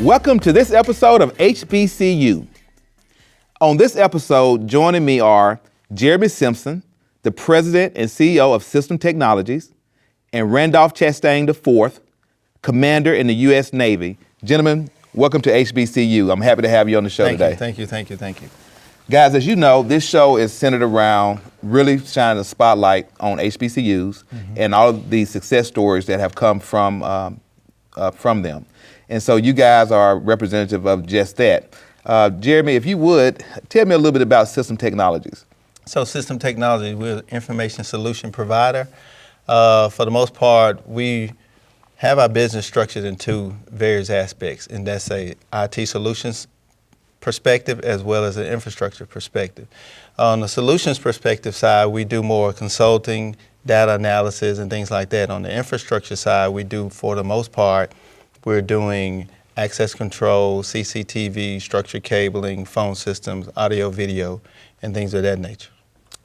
Welcome to this episode of HBCU. On this episode, joining me are Jeremy Simpson, the President and CEO of System Technologies, and Randolph Chestang IV, Commander in the U.S. Navy. Gentlemen, welcome to HBCU. I'm happy to have you on the show today. Thank you. Guys, as you know, this show is centered around really shining a spotlight on HBCUs and all of the success stories that have come from them. And so you guys are representative of just that. Jeremy, if you would, tell me a little bit about System Technologies. So System Technologies, we're an information solution provider. For the most part, we have our business structured in two various aspects, and that's a IT solutions perspective as well as an infrastructure perspective. On the solutions perspective side, we do more consulting, data analysis, and things like that. On the infrastructure side, we do, for the most part, we're doing access control, CCTV, structured cabling, phone systems, audio, video, and things of that nature.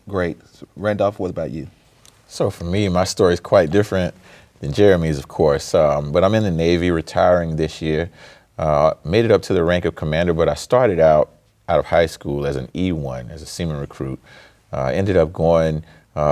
Great. Randolph, what about you? So for me, my story is quite different than Jeremy's, of course. But I'm in the Navy, retiring this year. Made it up to the rank of commander, but I started out of high school as an E1, as a seaman recruit. Ended up going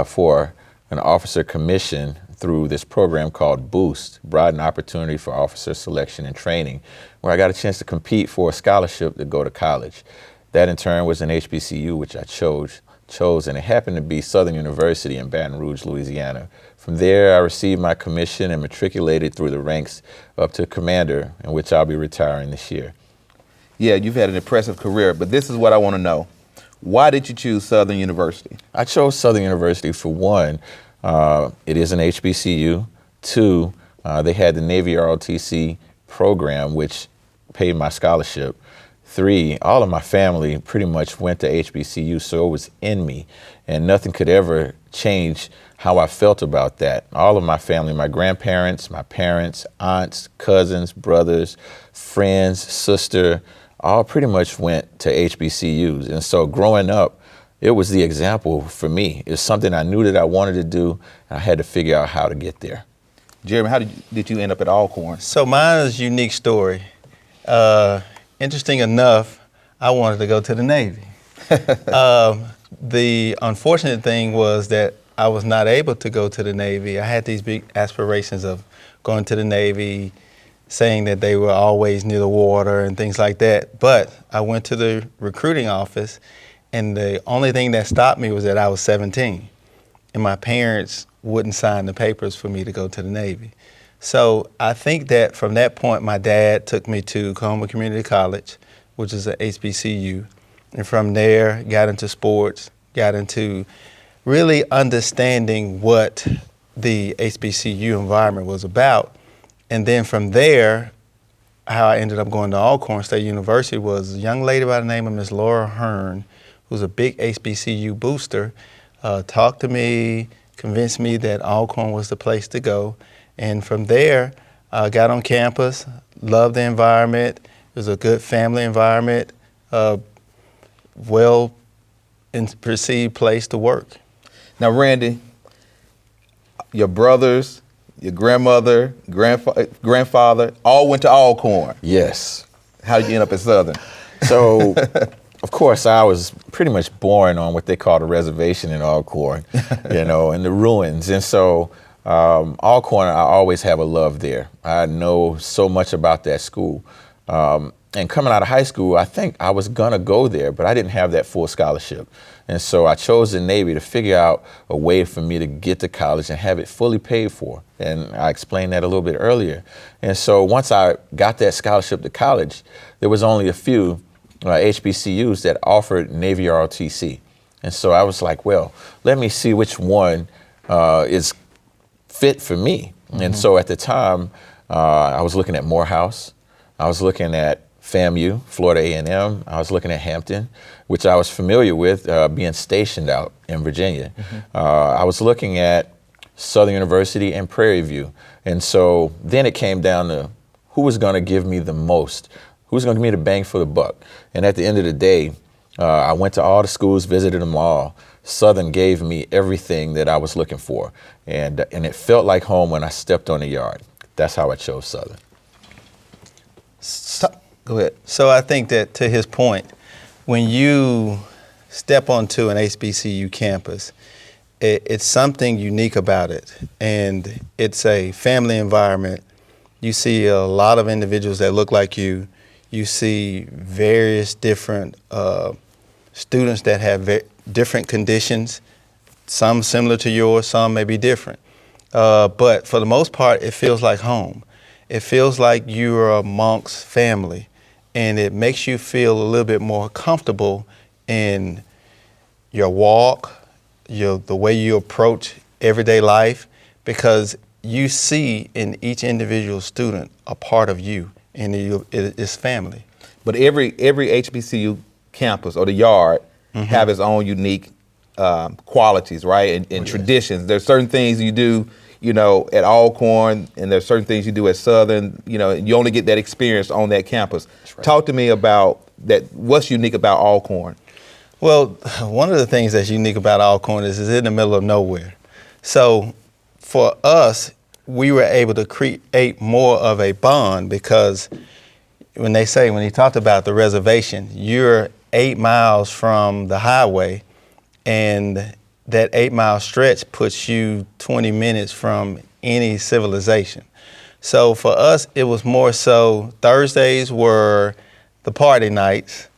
for an officer commission through this program called Boost, Broaden Opportunity for Officer Selection and Training, where I got a chance to compete for a scholarship to go to college. That in turn was an HBCU, which I chose, and it happened to be Southern University in Baton Rouge, Louisiana. From there, I received my commission and matriculated through the ranks up to commander, in which I'll be retiring this year. Yeah, you've had an impressive career, but this is what I want to know. Why did you choose Southern University? I chose Southern University for one, it is an HBCU. Two, they had the Navy ROTC program, which paid my scholarship. Three, all of my family pretty much went to HBCU, so it was in me, and nothing could ever change how I felt about that. All of my family, my grandparents, my parents, aunts, cousins, brothers, friends, sister, all pretty much went to HBCUs. And so growing up, it was the example for me. It's something I knew that I wanted to do, and I had to figure out how to get there. Jeremy, how did you end up at Alcorn? So mine is a unique story. Interesting enough, I wanted to go to the Navy. The unfortunate thing was that I was not able to go to the Navy. I had these big aspirations of going to the Navy, saying that they were always near the water and things like that. But I went to the recruiting office, and the only thing that stopped me was that I was 17. And my parents wouldn't sign the papers for me to go to the Navy. So I think that from that point, my dad took me to Oklahoma Community College, which is an HBCU. And from there, got into sports, got into really understanding what the HBCU environment was about. And then from there, how I ended up going to Alcorn State University was a young lady by the name of Miss Laura Hearn, who's a big HBCU booster, talked to me, convinced me that Alcorn was the place to go. And from there, I got on campus, loved the environment. It was a good family environment, well perceived place to work. Now, Randy, your brothers, your grandmother, grandfather, all went to Alcorn. Yes. How did you end up at Southern? So, of course, I was pretty much born on what they call the reservation in Alcorn, in the ruins. And so Alcorn, I always have a love there. I know so much about that school. And coming out of high school, I think I was gonna go there, but I didn't have that full scholarship. And so I chose the Navy to figure out a way for me to get to college and have it fully paid for. And I explained that a little bit earlier. And so once I got that scholarship to college, there was only a few HBCUs that offered Navy ROTC. And so I was like, well, let me see which one is fit for me. And so at the time, I was looking at Morehouse. I was looking at FAMU, Florida A&M. I was looking at Hampton, which I was familiar with being stationed out in Virginia. I was looking at Southern University and Prairie View. And so then it came down to who was going to give me the most, who's going to give me the bang for the buck. And at the end of the day, I went to all the schools, visited them all. Southern gave me everything that I was looking for. And it felt like home when I stepped on the yard. That's how I chose Southern. Go ahead. So I think that to his point, when you step onto an HBCU campus, it's something unique about it, and it's a family environment. You see a lot of individuals that look like you. You see various different students that have different conditions, some similar to yours, some may be different. But for the most part, it feels like home. It feels like you're amongst family, and it makes you feel a little bit more comfortable in your walk, the way you approach everyday life, because you see in each individual student a part of you, and it's family. But every HBCU campus or the yard have its own unique qualities, right? And traditions. There's certain things you do, at Alcorn, and there's certain things you do at Southern. You only get that experience on that campus. Right. Talk to me about that. What's unique about Alcorn? Well, one of the things that's unique about Alcorn is it's in the middle of nowhere. So for us, we were able to create more of a bond, because when he talked about the reservation, you're 8 miles from the highway, and that 8-mile stretch puts you 20 minutes from any civilization. So for us, it was more so Thursdays were the party nights,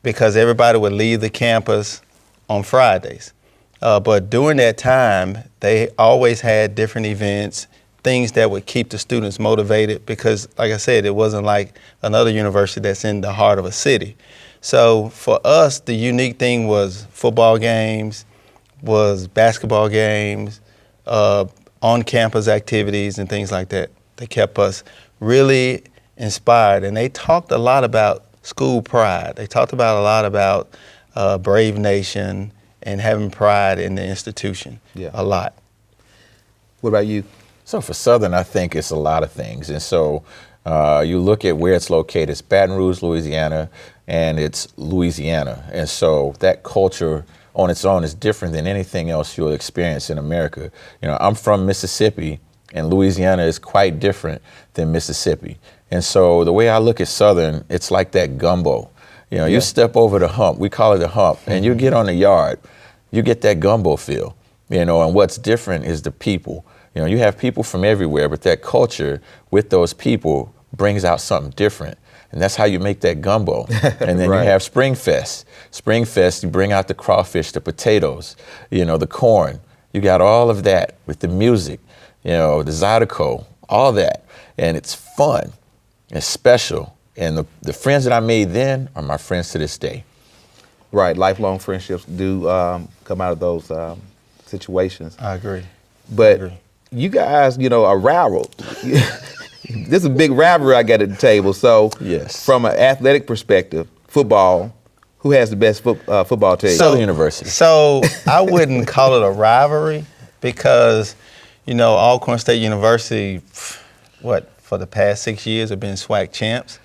because everybody would leave the campus on Fridays. But during that time, they always had different events, things that would keep the students motivated, because like I said, it wasn't like another university that's in the heart of a city. So for us, the unique thing was football games, was basketball games, on-campus activities and things like that. They kept us really inspired, and they talked a lot about school pride. They talked about a lot about Brave Nation and having pride in the institution, a lot. What about you? So for Southern, I think it's a lot of things. And so you look at where it's located. It's Baton Rouge, Louisiana, and it's Louisiana. And so that culture on its own is different than anything else you'll experience in America. I'm from Mississippi, and Louisiana is quite different than Mississippi. And so the way I look at Southern, it's like that gumbo. You step over the hump, we call it the hump, and you get on the yard, you get that gumbo feel. And what's different is the people. You have people from everywhere, but that culture with those people brings out something different. And that's how you make that gumbo. And then Right. you have Spring Fest. Spring Fest, you bring out the crawfish, the potatoes, the corn. You got all of that with the music, the Zydeco, all that. And it's fun, it's special. And the friends that I made then are my friends to this day. Right, lifelong friendships do come out of those situations. I agree. But you guys, a rival. This is a big rivalry I got at the table. So, yes. From an athletic perspective, football, who has the best football team? Southern University. So I wouldn't call it a rivalry, because, Alcorn State University, for the past 6 years have been SWAC champs.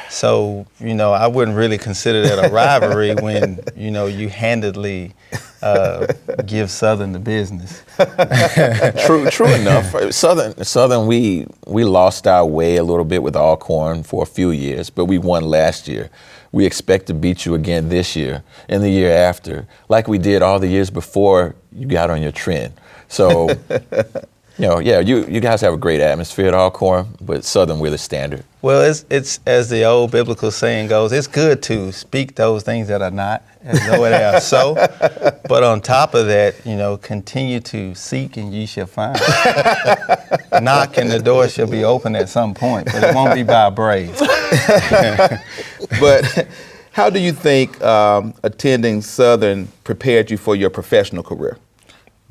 So, I wouldn't really consider that a rivalry when, you handedly give Southern the business. True enough. Southern, we lost our way a little bit with Alcorn for a few years, but we won last year. We expect to beat you again this year and the year after, like we did all the years before you got on your trend. So, you guys have a great atmosphere at Alcorn, but Southern, we're the standard. Well, it's as the old biblical saying goes, it's good to speak those things that are not as though they are so. But on top of that, continue to seek and ye shall find. Knock and the door shall be open at some point, but it won't be by a brave. But how do you think attending Southern prepared you for your professional career?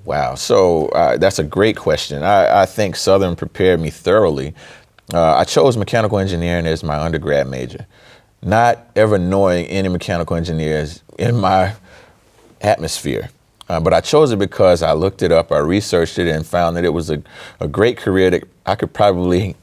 Wow, so that's a great question. I think Southern prepared me thoroughly. I chose mechanical engineering as my undergrad major, not ever knowing any mechanical engineers in my atmosphere. But I chose it because I looked it up, I researched it, and found that it was a great career that I could probably,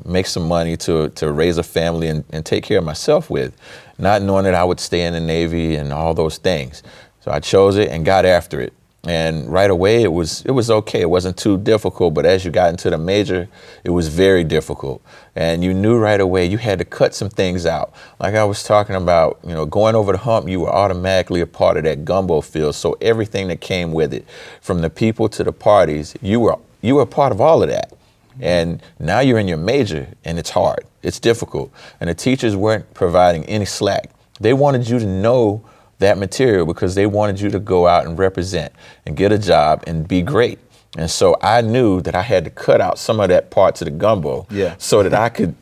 make some money to raise a family and take care of myself with, not knowing that I would stay in the Navy and all those things. So I chose it and got after it. And right away, it was okay. It wasn't too difficult, but as you got into the major, it was very difficult. And you knew right away you had to cut some things out. Like I was talking about, going over the hump, you were automatically a part of that gumbo field. So everything that came with it, from the people to the parties, you were a part of all of that. And now you're in your major, and it's hard. It's difficult. And the teachers weren't providing any slack. They wanted you to know that material because they wanted you to go out and represent and get a job and be great. And so I knew that I had to cut out some of that part to the gumbo so that I could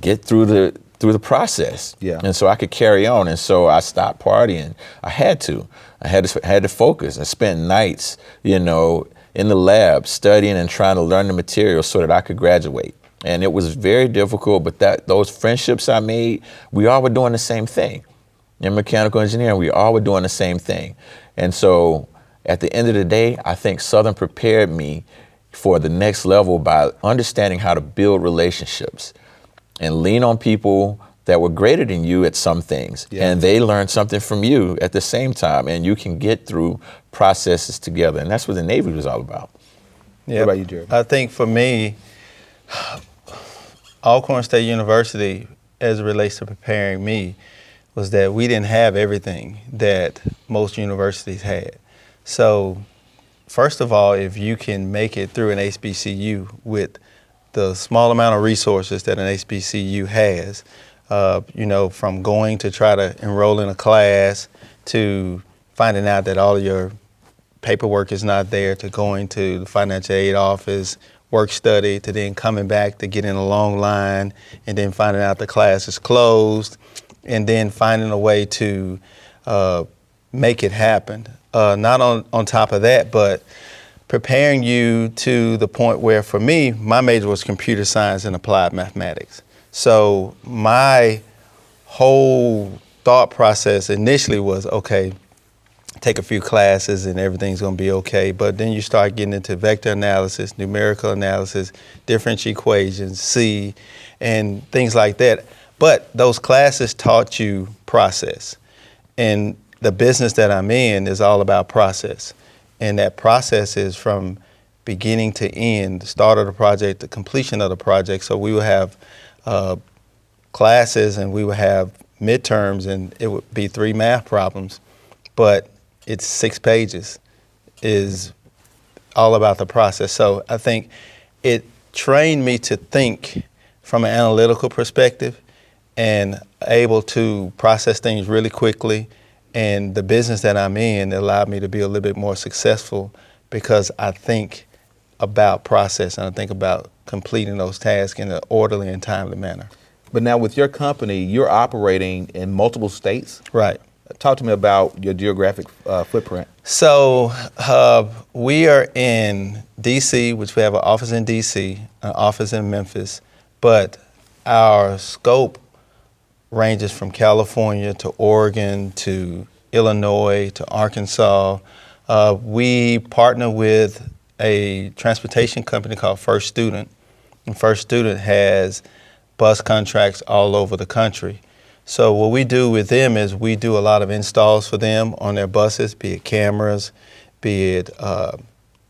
get through the process. Yeah. And so I could carry on. And so I stopped partying. I had to focus. I spent nights, in the lab studying and trying to learn the material so that I could graduate. And it was very difficult, but those friendships I made, we all were doing the same thing. In mechanical engineering, we all were doing the same thing. And so at the end of the day, I think Southern prepared me for the next level by understanding how to build relationships and lean on people that were greater than you at some things. Yeah. And they learned something from you at the same time, and you can get through processes together. And that's what the Navy was all about. Yeah. What about you, Jeremy? I think for me, Alcorn State University, as it relates to preparing me, was that we didn't have everything that most universities had. So first of all, if you can make it through an HBCU with the small amount of resources that an HBCU has, from going to try to enroll in a class to finding out that all of your paperwork is not there, to going to the financial aid office, work study, to then coming back to get in a long line, and then finding out the class is closed, and then finding a way to make it happen. Not on top of that, but preparing you to the point where, for me, my major was computer science and applied mathematics. So my whole thought process initially was, okay, take a few classes and everything's gonna be okay. But then you start getting into vector analysis, numerical analysis, differential equations, C, and things like that. But those classes taught you process. And the business that I'm in is all about process. And that process is from beginning to end, the start of the project, the completion of the project. So we would have classes and we would have midterms, and it would be 3 math problems, but it's 6 pages, is all about the process. So I think it trained me to think from an analytical perspective and able to process things really quickly. And the business that I'm in allowed me to be a little bit more successful because I think about process and I think about completing those tasks in an orderly and timely manner. But now with your company, you're operating in multiple states. Right. Talk to me about your geographic footprint. So we are in D.C., which we have an office in D.C., an office in Memphis, but our scope ranges from California to Oregon to Illinois to Arkansas. We partner with a transportation company called First Student, and First Student has bus contracts all over the country. So what we do with them is we do a lot of installs for them on their buses, be it cameras, be it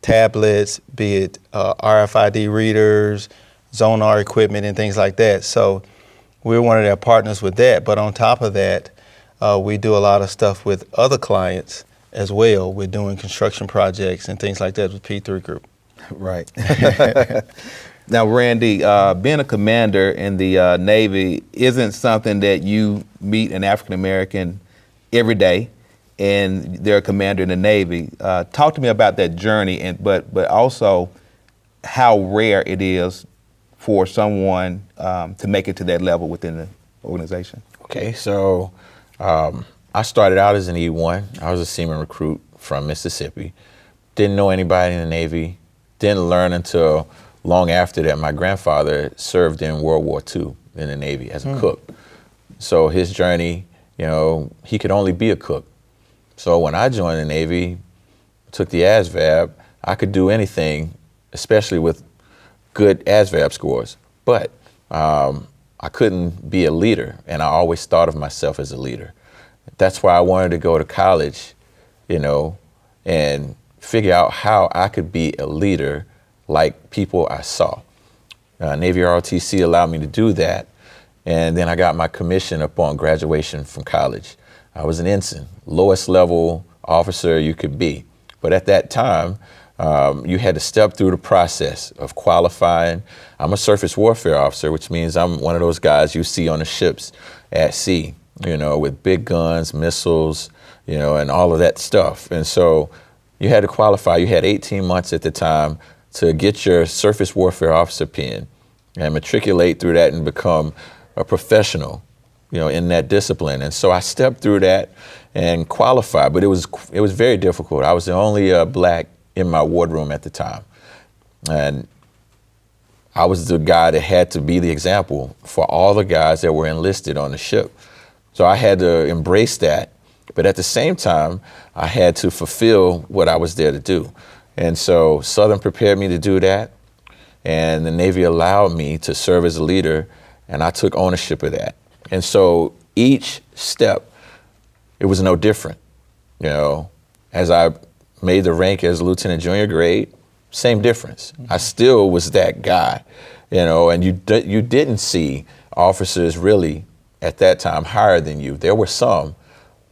tablets, be it RFID readers, Zonar equipment, and things like that. So we're one of their partners with that. But on top of that, we do a lot of stuff with other clients as well. We're doing construction projects and things like that with P3 Group. Right. Now, Randy, being a commander in the Navy isn't something that you meet an African American every day, and they're a commander in the Navy. Talk to me about that journey, but also how rare it is for someone to make it to that level within the organization. Okay, so I started out as an E1. I was a seaman recruit from Mississippi. Didn't know anybody in the Navy. Didn't learn until long after that. My grandfather served in World War II in the Navy as a cook. So his journey, he could only be a cook. So when I joined the Navy, took the ASVAB, I could do anything, especially with good ASVAB scores. But I couldn't be a leader, and I always thought of myself as a leader. That's why I wanted to go to college, and figure out how I could be a leader like people I saw. Navy ROTC allowed me to do that. And then I got my commission upon graduation from college. I was an ensign, lowest level officer you could be. But at that time, you had to step through the process of qualifying. I'm a surface warfare officer, which means I'm one of those guys you see on the ships at sea, with big guns, missiles, and all of that stuff. And so you had to qualify. You had 18 months at the time to get your surface warfare officer pin and matriculate through that and become a professional, in that discipline. And so I stepped through that and qualified, but it was very difficult. I was the only black in my wardroom at the time. And I was the guy that had to be the example for all the guys that were enlisted on the ship. So I had to embrace that. But at the same time, I had to fulfill what I was there to do. And so Southern prepared me to do that. And the Navy allowed me to serve as a leader. And I took ownership of that. And so each step, it was no different. As I made the rank as lieutenant junior grade, same difference. I still was that guy, and you didn't see officers really at that time higher than you. There were some,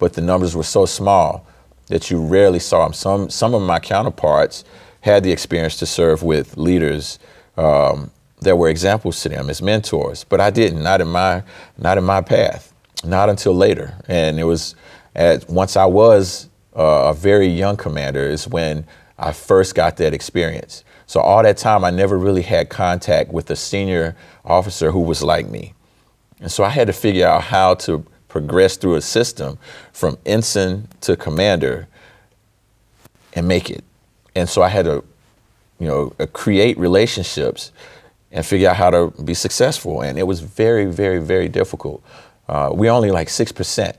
but the numbers were so small that you rarely saw them. Some of my counterparts had the experience to serve with leaders that were examples to them as mentors, but I didn't, not in my path, not until later. And it was once I was a very young commander is when I first got that experience. So all that time, I never really had contact with a senior officer who was like me. And so I had to figure out how to progress through a system from ensign to commander and make it. And so I had to, create relationships and figure out how to be successful. And it was very, very, very difficult. We're only like 6%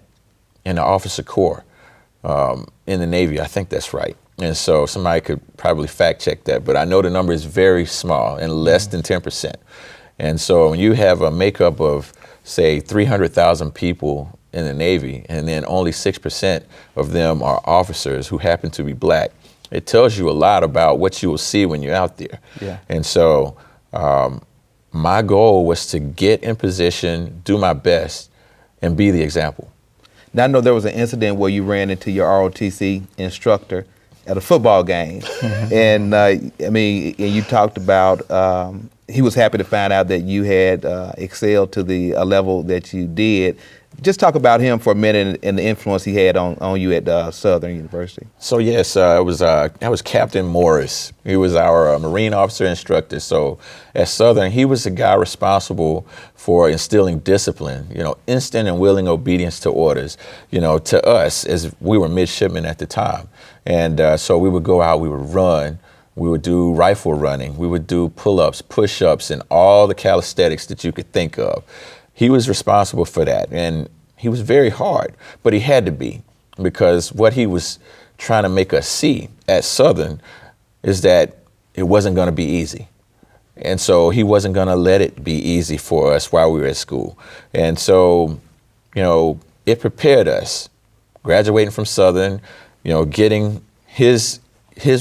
in the officer corps in the Navy. I think that's right. And so somebody could probably fact check that, but I know the number is very small and less than 10%. And so when you have a makeup of, say, 300,000 people in the Navy, and then only 6% of them are officers who happen to be black, it tells you a lot about what you will see when you're out there. Yeah. And so my goal was to get in position, do my best, and be the example. Now, I know there was an incident where you ran into your ROTC instructor at a football game. And and you talked about, he was happy to find out that you had excelled to the level that you did. Just talk about him for a minute and the influence he had on you at Southern University. So yes, that was Captain Morris. He was our Marine officer instructor. So at Southern, he was the guy responsible for instilling discipline, instant and willing obedience to orders, to us as we were midshipmen at the time. And so we would go out, we would run, we would do rifle running, we would do pull-ups, push-ups, and all the calisthenics that you could think of. He was responsible for that, and he was very hard, but he had to be, because what he was trying to make us see at Southern is that it wasn't going to be easy. And so he wasn't going to let it be easy for us while we were at school. And so, it prepared us, graduating from Southern, getting his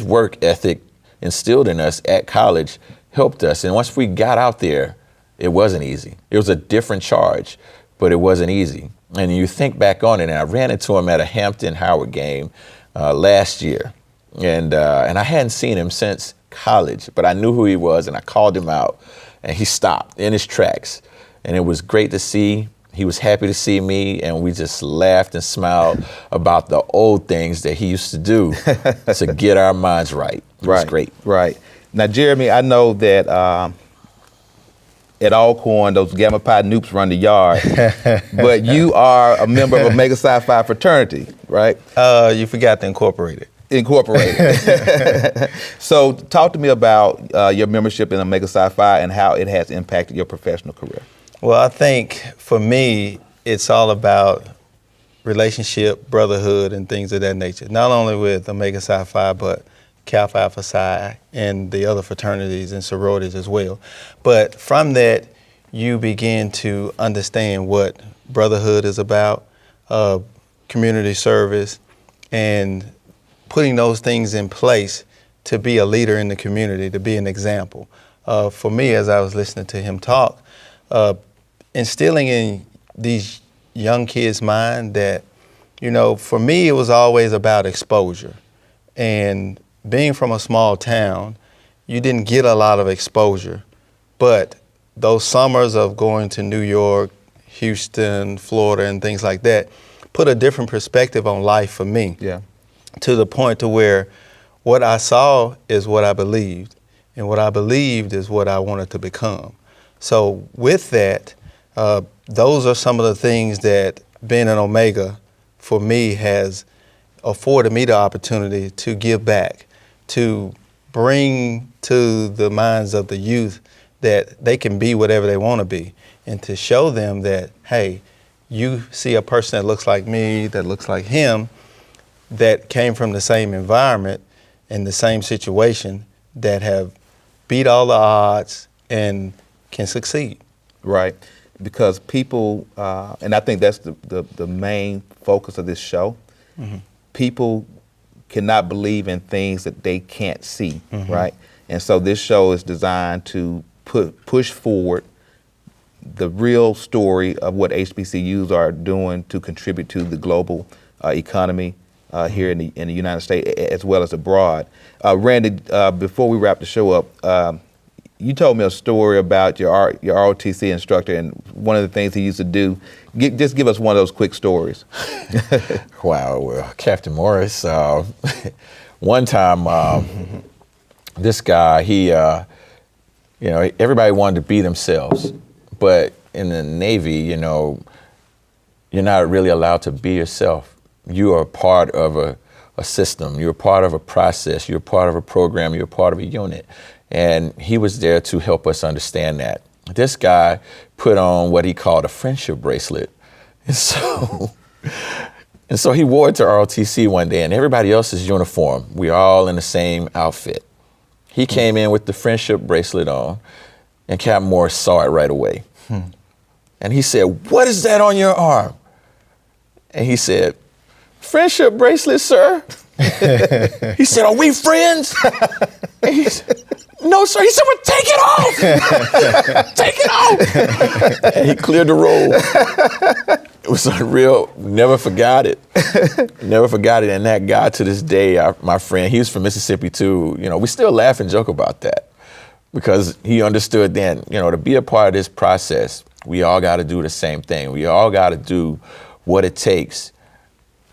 work ethic instilled in us at college helped us. And once we got out there, it wasn't easy. It was a different charge, but it wasn't easy. And you think back on it, and I ran into him at a Hampton-Howard game last year. And I hadn't seen him since college, but I knew who he was, and I called him out, and he stopped in his tracks. And it was great to see. He was happy to see me, and we just laughed and smiled about the old things that he used to do to get our minds right. It was great. Right. Now, Jeremy, I know that at Alcorn, those Gamma Pi Noops run the yard, but you are a member of Omega Psi Phi fraternity, right? You forgot to incorporate it. So talk to me about your membership in Omega Psi Phi and how it has impacted your professional career. Well, I think for me, it's all about relationship, brotherhood, and things of that nature. Not only with Omega Psi Phi, but Cal Phi Alpha Psi and the other fraternities and sororities as well. But from that, you begin to understand what brotherhood is about, community service, and putting those things in place to be a leader in the community, to be an example. For me, as I was listening to him talk, instilling in these young kids' mind that, for me, it was always about exposure. And being from a small town, you didn't get a lot of exposure. But those summers of going to New York, Houston, Florida, and things like that put a different perspective on life for me. Yeah. To the point to where what I saw is what I believed, and what I believed is what I wanted to become. So with that, those are some of the things that being an Omega for me has afforded me the opportunity to give back, to bring to the minds of the youth that they can be whatever they want to be, and to show them that, hey, you see a person that looks like me, that looks like him, that came from the same environment and the same situation, that have beat all the odds and can succeed. Right, because people, and I think that's the main focus of this show, people cannot believe in things that they can't see, right? And so this show is designed to push forward the real story of what HBCUs are doing to contribute to the global economy here in the United States as well as abroad. Randy, before we wrap the show up, you told me a story about your ROTC instructor, and one of the things he used to do. Just give us one of those quick stories. Wow, well, Captain Morris, one time, this guy, he, everybody wanted to be themselves, but in the Navy, you're not really allowed to be yourself. You are part of a system, you're part of a process, you're part of a program, you're part of a unit. And he was there to help us understand that. This guy put on what he called a friendship bracelet. And so he wore it to ROTC one day, and everybody else's uniform, we all in the same outfit. He came in with the friendship bracelet on, and Captain Morris saw it right away. And he said, "What is that on your arm?" And he said, "Friendship bracelet, sir." He said, "Are we friends?" And he said, "No, sir." He said, "Well, take it off." Take it off. And he cleared the roll. It was unreal. Never forgot it. Never forgot it. And that guy to this day, my friend, he was from Mississippi too. We still laugh and joke about that because he understood then, to be a part of this process, we all got to do the same thing. We all got to do what it takes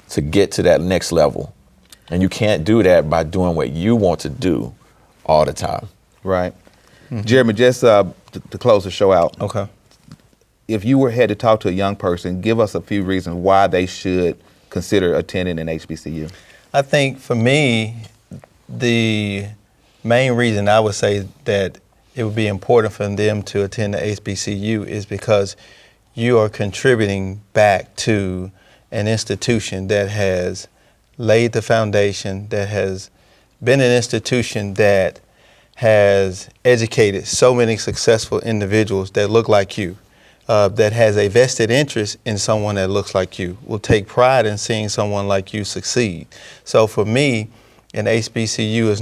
to get to that next level. And you can't do that by doing what you want to do all the time. Right. Jeremy, just to close the show out. Okay. If you had to talk to a young person, give us a few reasons why they should consider attending an HBCU. I think for me, the main reason I would say that it would be important for them to attend the HBCU is because you are contributing back to an institution that has laid the foundation, that has been an institution that has educated so many successful individuals that look like you, that has a vested interest in someone that looks like you, will take pride in seeing someone like you succeed. So for me, an HBCU is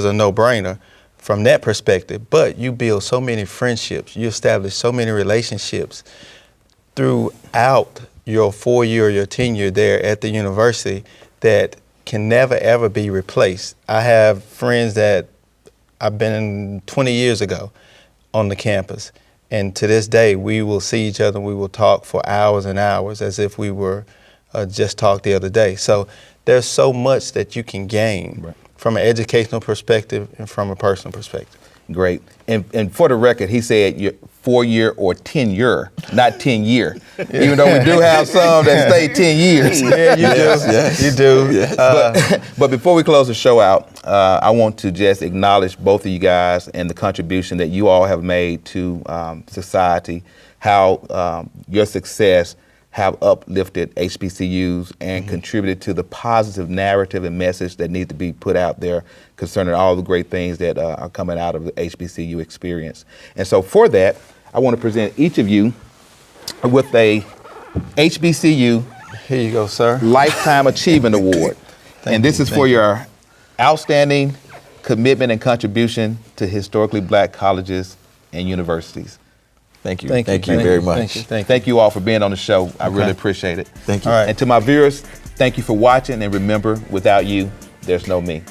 a no-brainer from that perspective, but you build so many friendships, you establish so many relationships throughout your 4-year or your tenure there at the university that can never, ever be replaced. I have friends that I've been 20 years ago on the campus, and to this day, we will see each other, we will talk for hours and hours as if we were just talked the other day. So there's so much that you can gain from an educational perspective and from a personal perspective. Great. And for the record, he said 4-year or 10-year, not 10-year. Even though we do have some that stay 10 years. Yeah, you do. Yes. You do. Yes. But before we close the show out, I want to just acknowledge both of you guys and the contribution that you all have made to society, how your success have uplifted HBCUs and contributed to the positive narrative and message that need to be put out there concerning all the great things that are coming out of the HBCU experience. And so for that, I want to present each of you with a HBCU Here you go, sir. Lifetime Achievement Award. And this is for your outstanding commitment and contribution to historically black colleges and universities. Thank you. Thank you. Thank you very much. Thank you all for being on the show. I really appreciate it. Thank you. All right. And to my viewers, thank you for watching. And remember, without you, there's no me.